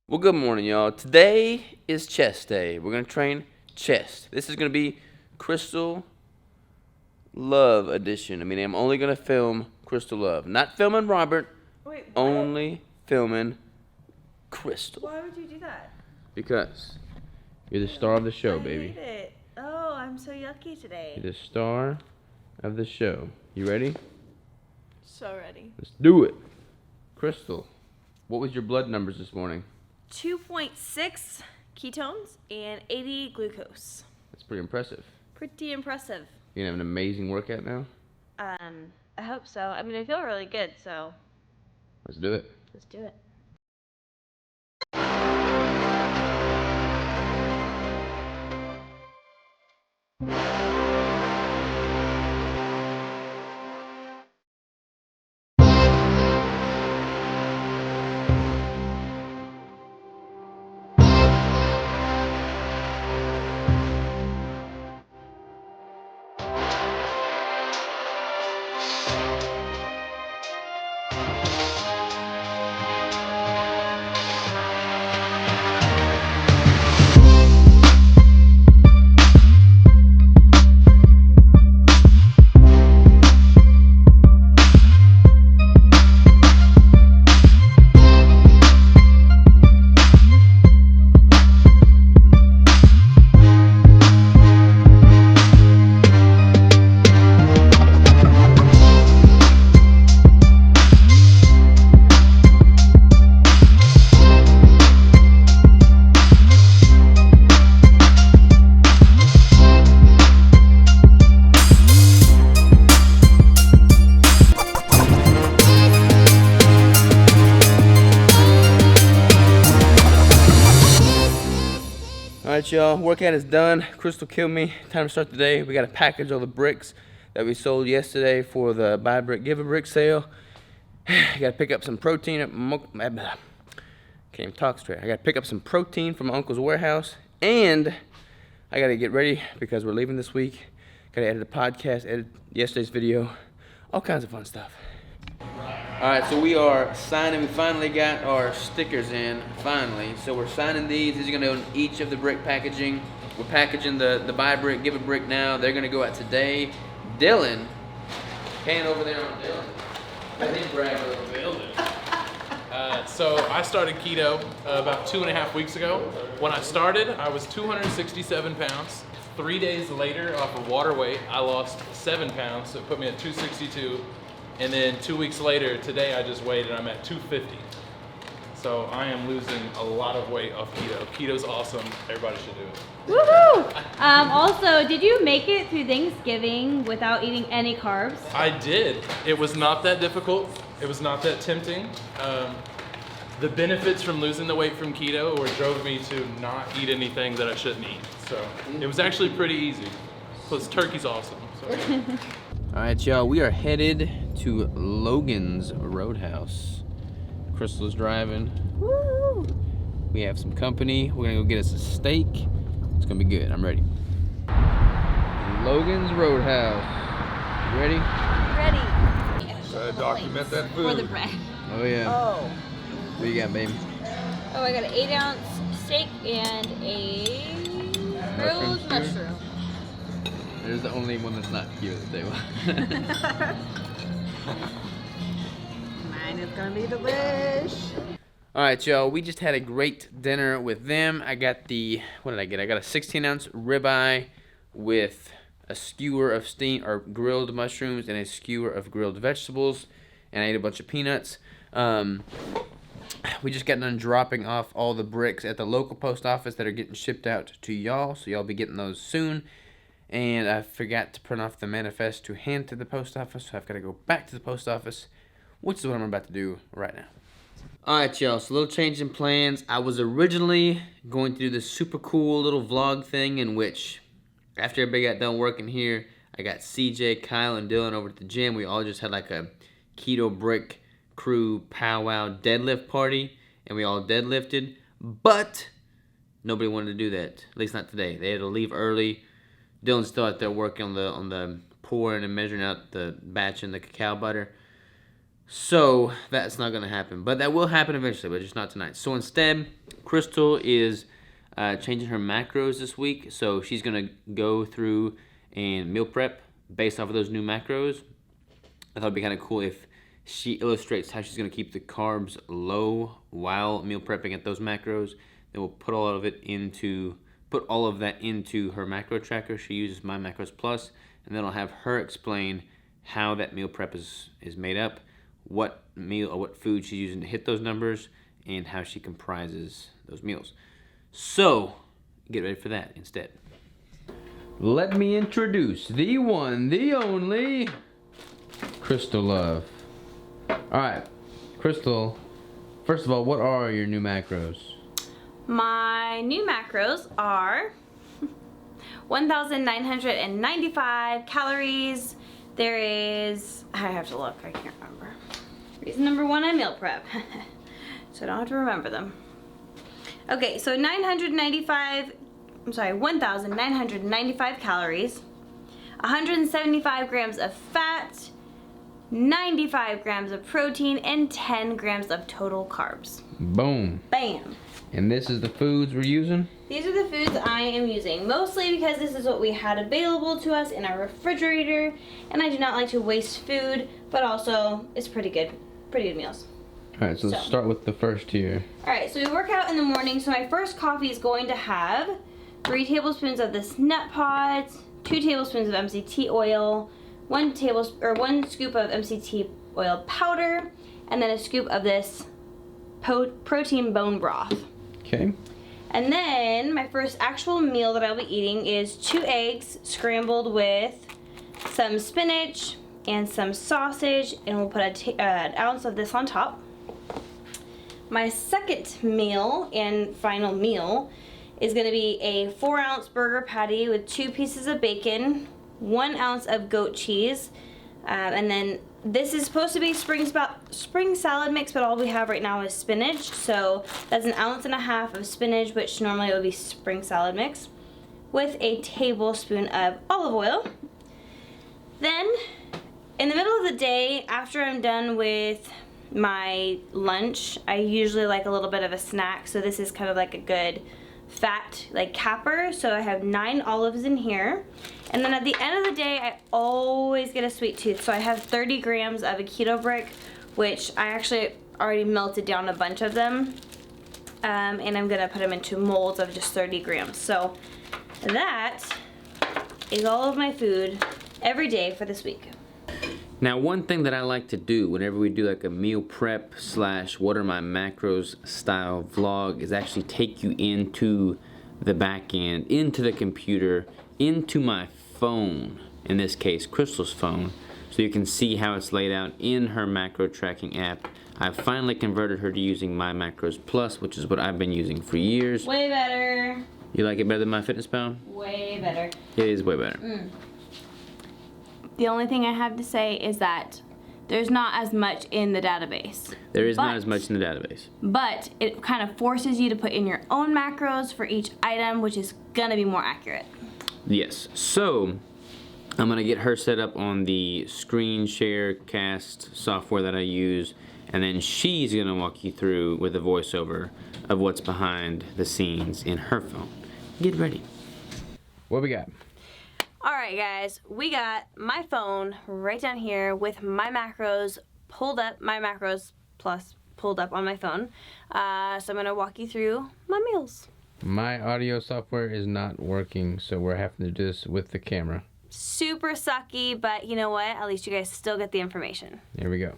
Well, good morning, y'all. Today is chest day. We're going to train chest. This is going to be Crystal Love edition. I'm only going to film Crystal Love. Not filming Robert. Wait, what? Only filming Crystal. Why would you do that? Because you're the star of the show, I baby. hate it. Oh, I'm so yucky today. You're the star of the show. You ready? So ready. Let's do it. Crystal, what was your blood numbers this morning? 2.6 ketones and 80 glucose. That's pretty impressive. Pretty impressive. You're going to have an amazing workout now? I hope so. I feel really good, so Let's do it. let's do it. Alright, y'all, workout is done. Crystal killed me. Time to start the day. We got to package all the bricks that we sold yesterday for the Buy a Brick, Give a Brick sale. I got to pick up some protein at can't even talk straight. I got to pick up some protein from my uncle's warehouse, and I got to get ready because we're leaving this week. Got to edit a podcast, edit yesterday's video, all kinds of fun stuff. Alright, so we are signing. We finally got our stickers in, finally. So we're signing these. These are going to go in each of the brick packaging. We're packaging the Buy a Brick, Give a Brick now. They're going to go out today. Dylan, hand over there on Dylan. Let him brag a little bit. So I started keto about 2.5 weeks ago. When I started, I was 267 pounds. 3 days later, off of water weight, I lost 7 pounds, so it put me at 262. And then 2 weeks later, today I just weighed and I'm at 250. So I am losing a lot of weight off keto. Keto's awesome. Everybody should do it. Woohoo! Also, did you make it through Thanksgiving without eating any carbs? I did. It was not that difficult. It was not that tempting. The benefits from losing the weight from keto drove me to not eat anything that I shouldn't eat. So it was actually pretty easy. Plus turkey's awesome. So. Alright, y'all, we are headed to Logan's Roadhouse. Crystal's driving. Woo! We have some company. We're gonna go get us a steak. It's gonna be good. I'm ready. Logan's Roadhouse. You ready? Ready. Document that food. For the bread. Oh yeah. Oh. What you got, baby? Oh, I got an 8-ounce steak and a grilled Mushroom mushroom. There's the only one that's not here at the table. Mine is gonna be delish. Alright, y'all, we just had a great dinner with them. I got what did I get? I got a 16-ounce ribeye with a skewer of grilled mushrooms and a skewer of grilled vegetables, and I ate a bunch of peanuts. We just got done dropping off all the bricks at the local post office that are getting shipped out to y'all, so y'all be getting those soon. And I forgot to print off the manifest to hand to the post office, so I've got to go back to the post office, which is what I'm about to do right now. Alright, y'all, so a little change in plans. I was originally going to do this super cool little vlog thing in which, after everybody got done working here, I got CJ, Kyle, and Dylan over at the gym. We all just had like a keto brick crew powwow deadlift party, and we all deadlifted, but nobody wanted to do that, at least not today. They had to leave early. Dylan's still out there working on the pouring and measuring out the batch and the cacao butter. So that's not going to happen. But that will happen eventually, but just not tonight. So instead, Crystal is changing her macros this week, so she's gonna go through and meal prep based off of those new macros. I thought it'd be kind of cool if she illustrates how she's gonna keep the carbs low while meal prepping at those macros. Then we'll put all of that into her macro tracker. She uses My Macros Plus, and then I'll have her explain how that meal prep is made up, what meal or what food she's using to hit those numbers, and how she comprises those meals. So, get ready for that instead. Let me introduce the one, the only, Crystal Love. Alright, Crystal, first of all, what are your new macros? My new macros are 1,995 calories. There is, I have to look, I can't remember. Reason number one, I meal prep. So I don't have to remember them. Okay, so 1,995 calories, 175 grams of fat, 95 grams of protein, and 10 grams of total carbs. Boom. Bam. And this is the foods we're using? These are the foods I am using, mostly because this is what we had available to us in our refrigerator, and I do not like to waste food, but also it's pretty good meals. Alright, so let's start with the first here. Alright, so we work out in the morning, so my first coffee is going to have 3 tablespoons of this nut pods, 2 tablespoons of MCT oil, 1 scoop of MCT oil powder, and then a scoop of this protein bone broth. Okay. And then my first actual meal that I'll be eating is 2 eggs scrambled with some spinach and some sausage, and we'll put an ounce of this on top. My second meal and final meal is going to be a 4-ounce burger patty with 2 pieces of bacon, 1 ounce of goat cheese, and then this is supposed to be spring salad mix, but all we have right now is spinach. So that's 1.5 ounces of spinach, which normally would be spring salad mix, with a tablespoon of olive oil. Then, in the middle of the day, after I'm done with my lunch, I usually like a little bit of a snack. So this is kind of like a good fat capper. So I have 9 olives in here. And then at the end of the day, I always get a sweet tooth. So I have 30 grams of a keto brick, which I actually already melted down a bunch of them. And I'm gonna put them into molds of just 30 grams. So that is all of my food every day for this week. Now, one thing that I like to do whenever we do like a meal prep / what are my macros style vlog is actually take you into the back end, into the computer, into my phone, in this case Crystal's phone, so you can see how it's laid out in her macro tracking app. I've finally converted her to using My Macros Plus, which is what I've been using for years. Way better. You like it better than MyFitnessPal? Way better. It is way better. The only thing I have to say is that there's not as much in the database. There is not as much in the database. But it kind of forces you to put in your own macros for each item, which is gonna be more accurate. Yes, so I'm gonna get her set up on the screen share cast software that I use, and then she's gonna walk you through with a voiceover of what's behind the scenes in her phone. Get ready. What we got? Alright guys, we got my phone right down here with My Macros pulled up, My Macros Plus pulled up on my phone. So I'm going to walk you through my meals. My audio software is not working, so we're having to do this with the camera. Super sucky, but you know what? At least you guys still get the information. Here we go.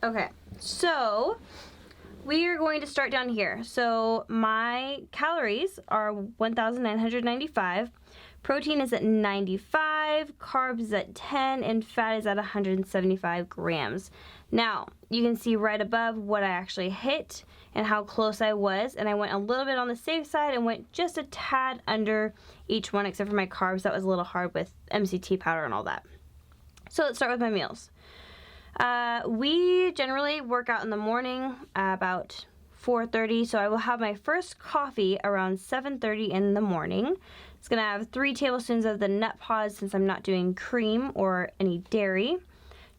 Okay, so we are going to start down here. So my calories are 1,995. Protein is at 95, carbs is at 10, and fat is at 175 grams. Now, you can see right above what I actually hit and how close I was, and I went a little bit on the safe side and went just a tad under each one except for my carbs. That was a little hard with MCT powder and all that. So let's start with my meals. We generally work out in the morning about 4:30, so I will have my first coffee around 7:30 in the morning. It's gonna have 3 tablespoons of the nut pods since I'm not doing cream or any dairy,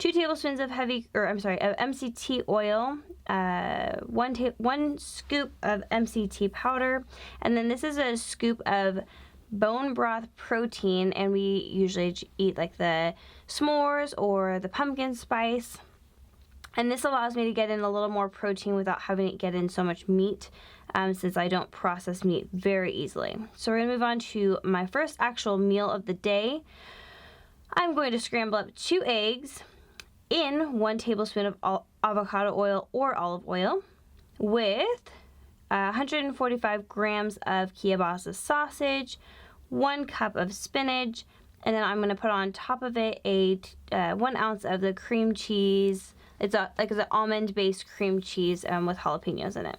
2 tablespoons of of MCT oil, 1 scoop of MCT powder, and then this is a scoop of bone broth protein, and we usually eat like the s'mores or the pumpkin spice. And this allows me to get in a little more protein without having to get in so much meat, since I don't process meat very easily. So we're going to move on to my first actual meal of the day. I'm going to scramble up 2 eggs in 1 tablespoon of avocado oil or olive oil with 145 grams of kielbasa sausage, 1 cup of spinach, and then I'm going to put on top of it 1 ounce of the cream cheese. It's an almond-based cream cheese with jalapenos in it.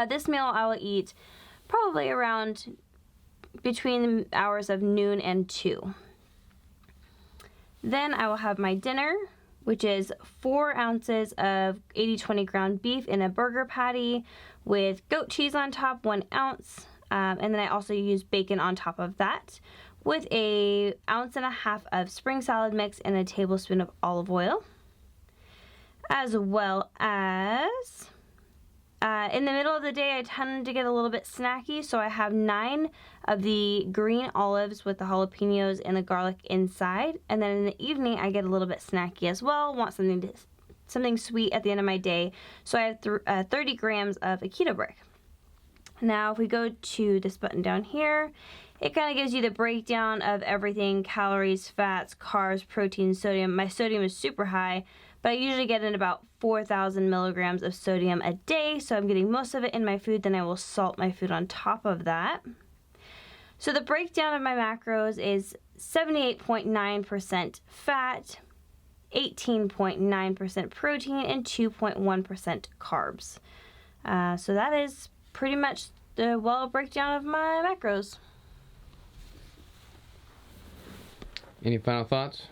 This meal I will eat probably around between the hours of noon and 2. Then I will have my dinner, which is 4 ounces of 80-20 ground beef in a burger patty with goat cheese on top, 1 ounce. And then I also use bacon on top of that with 1.5 ounces of spring salad mix and a tablespoon of olive oil. As well as in the middle of the day, I tend to get a little bit snacky, so I have 9 of the green olives with the jalapenos and the garlic inside. And then in the evening, I get a little bit snacky as well. Want something sweet at the end of my day, so I have 30 grams of a keto brick. Now, if we go to this button down here, it kind of gives you the breakdown of everything: calories, fats, carbs, protein, sodium. My sodium is super high, but I usually get in about 4,000 milligrams of sodium a day, so I'm getting most of it in my food. Then I will salt my food on top of that. So the breakdown of my macros is 78.9% fat, 18.9% protein, and 2.1% carbs. So that is pretty much the breakdown of my macros. Any final thoughts?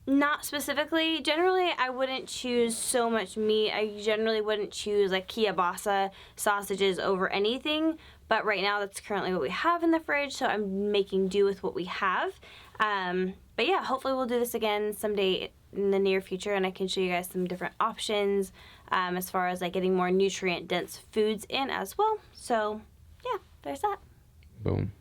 Not specifically. Generally, I wouldn't choose so much meat. I generally wouldn't choose like kielbasa sausages over anything. But right now, that's currently what we have in the fridge, so I'm making do with what we have. But yeah, hopefully we'll do this again someday in the near future, and I can show you guys some different options as far as like getting more nutrient-dense foods in as well. So yeah, there's that. Boom.